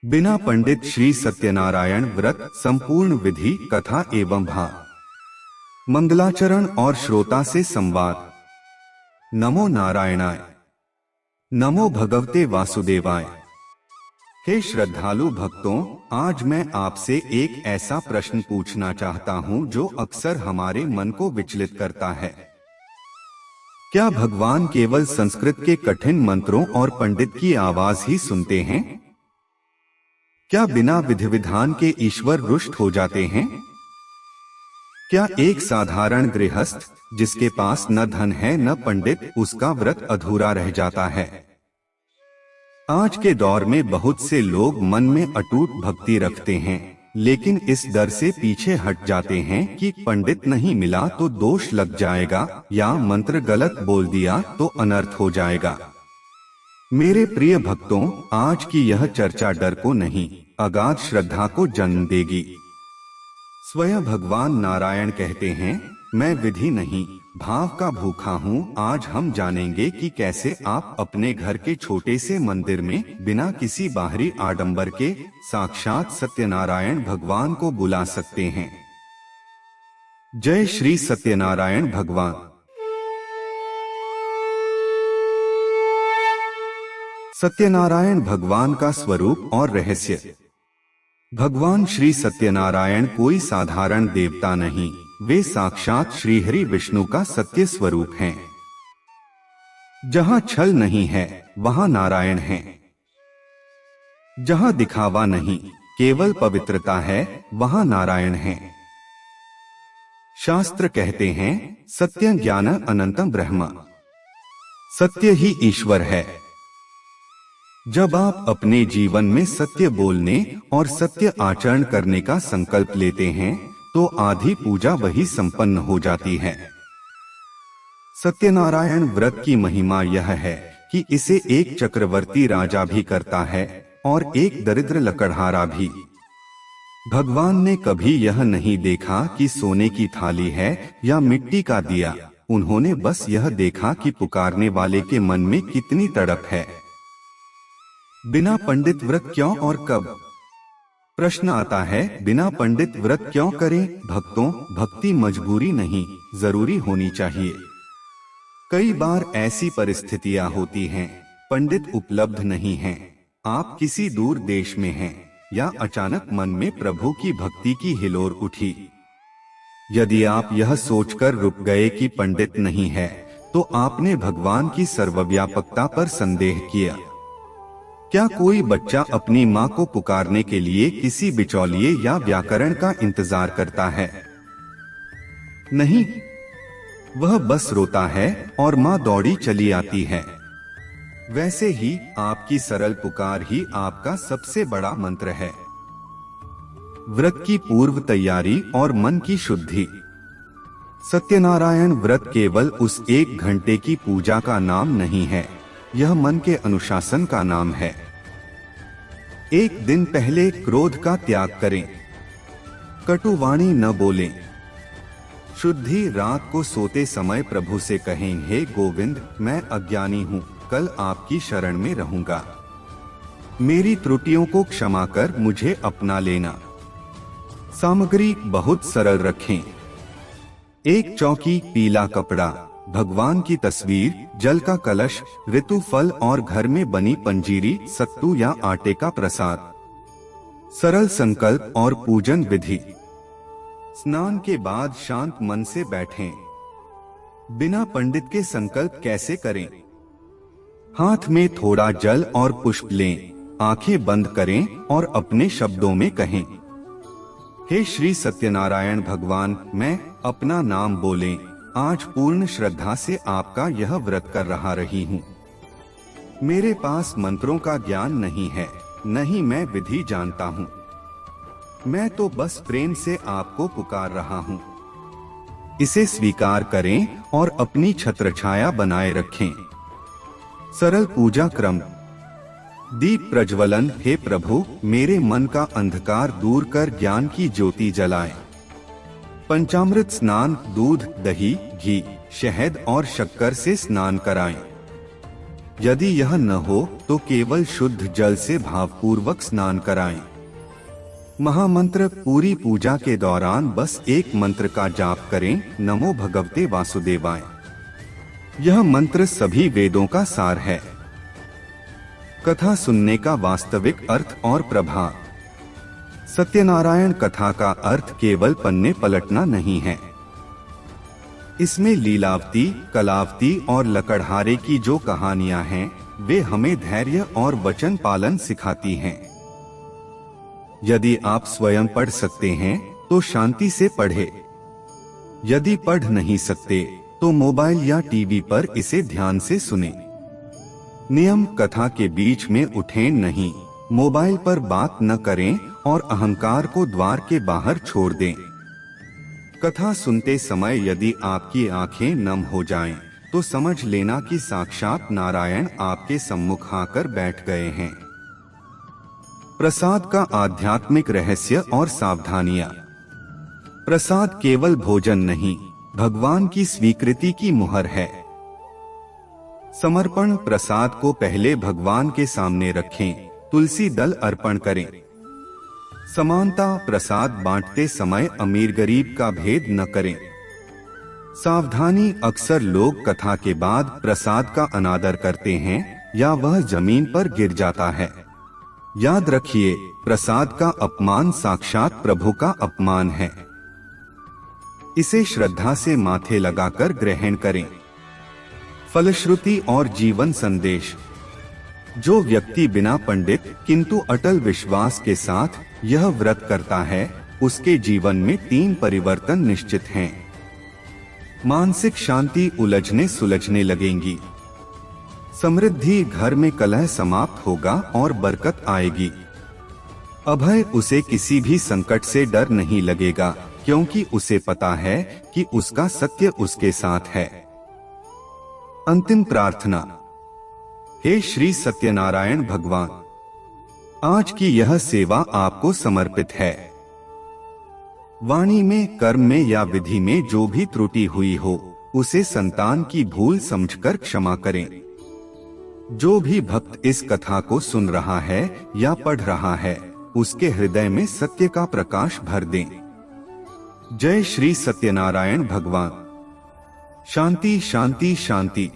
बिना पंडित श्री सत्यनारायण व्रत संपूर्ण विधि कथा एवं भाव मंगलाचरण और श्रोता से संवाद। नमो नारायणाय, नमो भगवते वासुदेवाय। हे श्रद्धालु भक्तों, आज मैं आपसे एक ऐसा प्रश्न पूछना चाहता हूं जो अक्सर हमारे मन को विचलित करता है। क्या भगवान केवल संस्कृत के कठिन मंत्रों और पंडित की आवाज ही सुनते हैं? क्या बिना विधि विधान के ईश्वर रुष्ट हो जाते हैं? क्या एक साधारण गृहस्थ जिसके पास न धन है न पंडित, उसका व्रत अधूरा रह जाता है? आज के दौर में बहुत से लोग मन में अटूट भक्ति रखते हैं, लेकिन इस डर से पीछे हट जाते हैं कि पंडित नहीं मिला तो दोष लग जाएगा या मंत्र गलत बोल दिया तो अनर्थ हो जाएगा। मेरे प्रिय भक्तों, आज की यह चर्चा डर को नहीं, अगाध श्रद्धा को जन्म देगी। स्वयं भगवान नारायण कहते हैं, मैं विधि नहीं भाव का भूखा हूँ। आज हम जानेंगे कि कैसे आप अपने घर के छोटे से मंदिर में बिना किसी बाहरी आडंबर के साक्षात सत्यनारायण भगवान को बुला सकते हैं। जय श्री सत्यनारायण भगवान। सत्यनारायण भगवान का स्वरूप और रहस्य। भगवान श्री सत्यनारायण कोई साधारण देवता नहीं, वे साक्षात श्री हरि विष्णु का सत्य स्वरूप हैं। जहां छल नहीं है वहां नारायण है। जहां दिखावा नहीं, केवल पवित्रता है, वहां नारायण है। शास्त्र कहते हैं, सत्य ज्ञान अनंतम ब्रह्म, सत्य ही ईश्वर है। जब आप अपने जीवन में सत्य बोलने और सत्य आचरण करने का संकल्प लेते हैं तो आधी पूजा वही संपन्न हो जाती है। सत्यनारायण व्रत की महिमा यह है कि इसे एक चक्रवर्ती राजा भी करता है और एक दरिद्र लकड़हारा भी। भगवान ने कभी यह नहीं देखा कि सोने की थाली है या मिट्टी का दिया, उन्होंने बस यह देखा कि पुकारने वाले के मन में कितनी तड़प है। बिना पंडित व्रत क्यों और कब? प्रश्न आता है, बिना पंडित व्रत क्यों करें? भक्तों, भक्ति मजबूरी नहीं, जरूरी होनी चाहिए। कई बार ऐसी परिस्थितियां होती हैं, पंडित उपलब्ध नहीं हैं, आप किसी दूर देश में हैं या अचानक मन में प्रभु की भक्ति की हिलोर उठी। यदि आप यह सोचकर रुक गए कि पंडित नहीं है, तो आपने भगवान की सर्वव्यापकता पर संदेह किया। क्या कोई बच्चा अपनी माँ को पुकारने के लिए किसी बिचौलिए या व्याकरण का इंतजार करता है? नहीं, वह बस रोता है और माँ दौड़ी चली आती है। वैसे ही आपकी सरल पुकार ही आपका सबसे बड़ा मंत्र है। व्रत की पूर्व तैयारी और मन की शुद्धि। सत्यनारायण व्रत केवल उस 1 घंटे की पूजा का नाम नहीं है, यह मन के अनुशासन का नाम है। एक दिन पहले क्रोध का त्याग करें, कटुवाणी न बोलें। शुद्धि, रात को सोते समय प्रभु से कहें, हे गोविंद, मैं अज्ञानी हूँ, कल आपकी शरण में रहूंगा, मेरी त्रुटियों को क्षमा कर मुझे अपना लेना। सामग्री बहुत सरल रखें। 1 चौकी, पीला कपड़ा, भगवान की तस्वीर, जल का कलश, ऋतु फल और घर में बनी पंजीरी, सत्तू या आटे का प्रसाद। सरल संकल्प और पूजन विधि। स्नान के बाद शांत मन से बैठें। बिना पंडित के संकल्प कैसे करें? हाथ में थोड़ा जल और पुष्प लें, आंखें बंद करें और अपने शब्दों में कहें, हे श्री सत्यनारायण भगवान, मैं अपना नाम बोलें, आज पूर्ण श्रद्धा से आपका यह व्रत कर रही हूँ। मेरे पास मंत्रों का ज्ञान नहीं है, नहीं मैं विधि जानता हूँ, मैं तो बस प्रेम से आपको पुकार रहा हूँ। इसे स्वीकार करें और अपनी छत्रछाया बनाए रखें। सरल पूजा क्रम। दीप प्रज्वलन, हे प्रभु, मेरे मन का अंधकार दूर कर ज्ञान की ज्योति जलाएं। पंचामृत स्नान, दूध, दही, घी, शहद और शक्कर से स्नान कराएं। यदि यह न हो तो केवल शुद्ध जल से भावपूर्वक स्नान कराएं। महामंत्र पूरी पूजा के दौरान बस एक मंत्र का जाप करें, नमो भगवते वासुदेवाय। यह मंत्र सभी वेदों का सार है। कथा सुनने का वास्तविक अर्थ और प्रभाव। सत्यनारायण कथा का अर्थ केवल पन्ने पलटना नहीं है। इसमें लीलावती, कलावती और लकड़हारे की जो कहानियां हैं, वे हमें धैर्य और वचन पालन सिखाती हैं। यदि आप स्वयं पढ़ सकते हैं तो शांति से पढ़ें। यदि पढ़ नहीं सकते तो मोबाइल या टीवी पर इसे ध्यान से सुनें। नियम: कथा के बीच में उठें नहीं, मोबाइल पर बात न करें और अहंकार को द्वार के बाहर छोड़ दें। कथा सुनते समय यदि आपकी आंखें नम हो जाएं, तो समझ लेना कि साक्षात नारायण आपके सम्मुख आकर बैठ गए हैं। प्रसाद का आध्यात्मिक रहस्य और सावधानियां। प्रसाद केवल भोजन नहीं, भगवान की स्वीकृति की मुहर है। समर्पण: प्रसाद को पहले भगवान के सामने रखें, तुलसी दल अर्पण करें। समानता: प्रसाद बांटते समय अमीर गरीब का भेद न करें। सावधानी: अक्सर लोग कथा के बाद प्रसाद का अनादर करते हैं या वह जमीन पर गिर जाता है। याद रखिए, प्रसाद का अपमान साक्षात प्रभु का अपमान है। इसे श्रद्धा से माथे लगाकर ग्रहण करें। फलश्रुति और जीवन संदेश: जो व्यक्ति बिना पंडित किंतु अटल विश्वास के साथ यह व्रत करता है, उसके जीवन में 3 परिवर्तन निश्चित हैं। मानसिक शांति: उलझने सुलझने लगेंगी। समृद्धि: घर में कलह समाप्त होगा और बरकत आएगी। अभय: उसे किसी भी संकट से डर नहीं लगेगा, क्योंकि उसे पता है कि उसका सत्य उसके साथ है। अंतिम प्रार्थना: हे श्री सत्यनारायण भगवान, आज की यह सेवा आपको समर्पित है। वाणी में, कर्म में या विधि में जो भी त्रुटि हुई हो, उसे संतान की भूल समझकर क्षमा करें। जो भी भक्त इस कथा को सुन रहा है या पढ़ रहा है, उसके हृदय में सत्य का प्रकाश भर दें। जय श्री सत्यनारायण भगवान। शांति शांति शांति।